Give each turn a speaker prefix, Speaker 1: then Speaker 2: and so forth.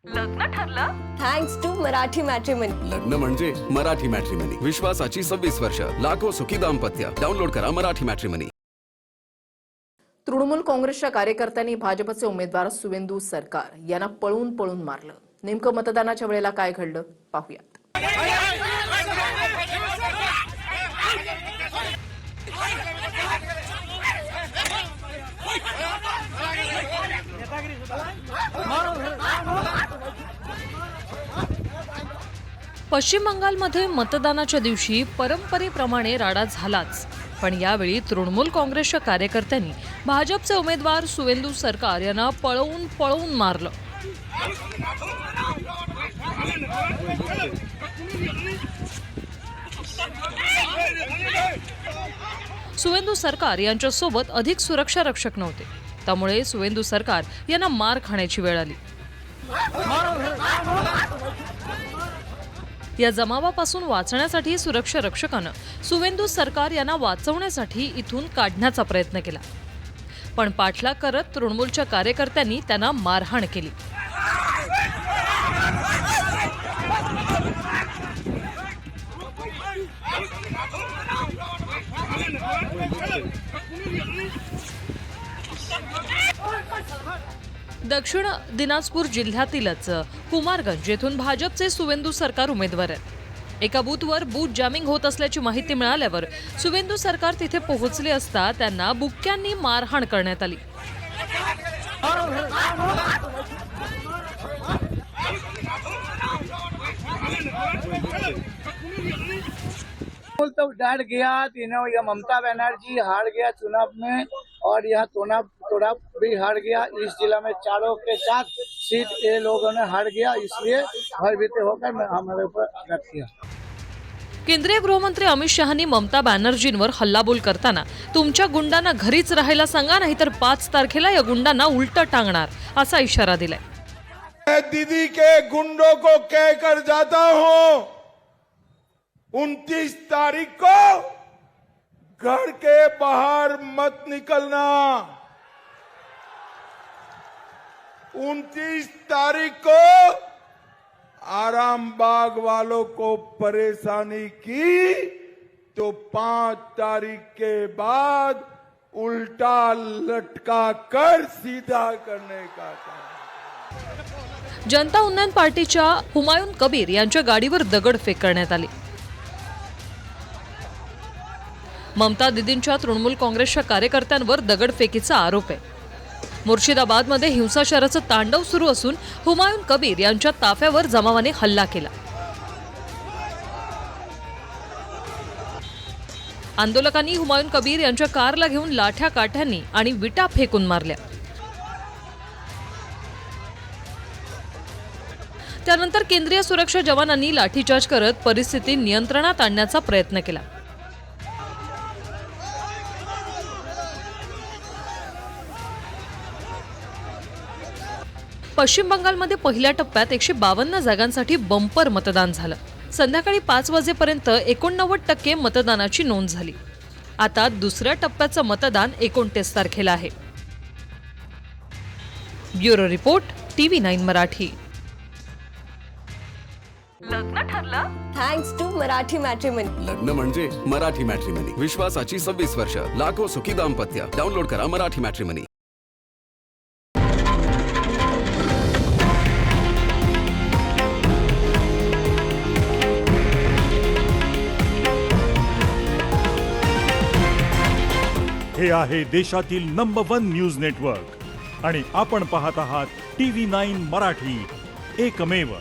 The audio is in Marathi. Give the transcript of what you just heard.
Speaker 1: लग्न ठरलं
Speaker 2: थँक्स टू मराठी मॅट्रिमनी।
Speaker 3: लग्न म्हणजे मराठी मॅट्रिमनी, विश्वासाची 26 वर्ष, लाखो सुखी दाम्पत्य। डाउनलोड करा मराठी मॅट्रिमनी।
Speaker 4: तृणमूल काँग्रेसच्या कार्यकर्त्यांनी भाजपचे उमेदवार सुवेंदू सरकार यांना पळून पळून मारलं। नेमकं मतदानाच्या वेळेला काय घडलं पाहूयात।
Speaker 5: पश्चिम बंगालमध्ये मतदानाच्या दिवशी परंपरेप्रमाणे राडा झालाच, पण यावेळी तृणमूल काँग्रेसच्या कार्यकर्त्यांनी भाजपचे उमेदवार सुवेंदू सरकार यांना पळवून पळवून मारलं। सुवेंदू सरकार यांच्यासोबत अधिक सुरक्षा रक्षक नव्हते, त्यामुळे सुवेंदू सरकार यांना मार खाण्याची वेळ आली। या जमावापासून वाचण्यासाठी सुरक्षा रक्षकानं सुवेंदू सरकार यांना वाचवण्यासाठी इथून काढण्याचा प्रयत्न केला, पण पाठलाग करत तृणमूलच्या कार्यकर्त्यांनी त्यांना मारहाण केली। दक्षिण दिनाजपूर जिल्ह्यातीलच कुमारगंज येथून भाजपचे सुवेंदू सरकार उमेदवार आहेत। एका बूथवर बूथ जॅमिंग होत असल्याची माहिती मिळाल्यावर सुवेंदू सरकार तिथे पोहोचले असता त्यांना बुक्क्यांनी मारहाण करण्यात आली।
Speaker 6: तो डर गया, तीनों ये ममता बनर्जी हार गया चुनाव में और यहाँ तोड़ा भी हार गया। इस जिला में चारों के 4 सीट ये लोगों ने हार गया, इसलिए भयभीत होकर मैं हमारे ऊपर आघात किया।
Speaker 5: केंद्रीय गृहमंत्री अमित शहानी ममता बॅनर्जींवर हल्लाबोल करताना तुमच्या गुंडांना घरीच राहायला सांगा, नाहीतर 5 तारखेला या गुंडांना उलट टांगणार असा इशारा दिलाय।
Speaker 7: मैं दीदी के गुंडों को कहकर जाता हूं, 29 तारीख को घर के बाहर मत निकलना। 29 तारीख को आराम बाग वालों को परेशानी की तो 5 तारीख के बाद उल्टा लटका कर सीधा करने का काम।
Speaker 5: जनता उन्नयन पार्टीच्या हुमायून कबीर यांच्या गाडीवर दगडफेक करण्यात आली। ममता दीदींच्या तृणमूल काँग्रेसच्या कार्यकर्त्यांवर दगडफेकीचा आरोप आहे। मुर्शिदाबादमध्ये हिंसाचाराचं तांडव सुरू असून हुमायून कबीर यांच्या ताफ्यावर जमावाने हल्ला केला। आंदोलकांनी हुमायून कबीर यांच्या कारला घेऊन लाठ्या काठ्यांनी आणि विटा फेकून मारल्या। त्यानंतर केंद्रीय सुरक्षा जवानांनी लाठीचार्ज करत परिस्थिती नियंत्रणात आणण्याचा प्रयत्न केला। पश्चिम बंगालमध्ये पहिल्या टप्प्यात 152 जागांसाठी बंपर मतदान झालं। संध्याकाळी 5 वाजेपर्यंत 89% मतदानाची नोंद झाली। आता दुसऱ्या टप्प्याचं मतदान 29 तारखेला आहे। Bureau report TV9 Marathi.
Speaker 1: लग्न ठरलं
Speaker 2: थँक्स टू मराठी मॅट्रिमनी।
Speaker 3: लग्न म्हणजे मराठी मॅट्रिमनी, विश्वासाची 26 वर्ष, लाखो सुखी दाम्पत्य। डाउनलोड करा मराठी मॅट्रिमनी।
Speaker 8: हे आहे देशातील नंबर 1 न्यूज नेटवर्क आणि आपण पाहत आहात TV9 मराठी, एकमेव।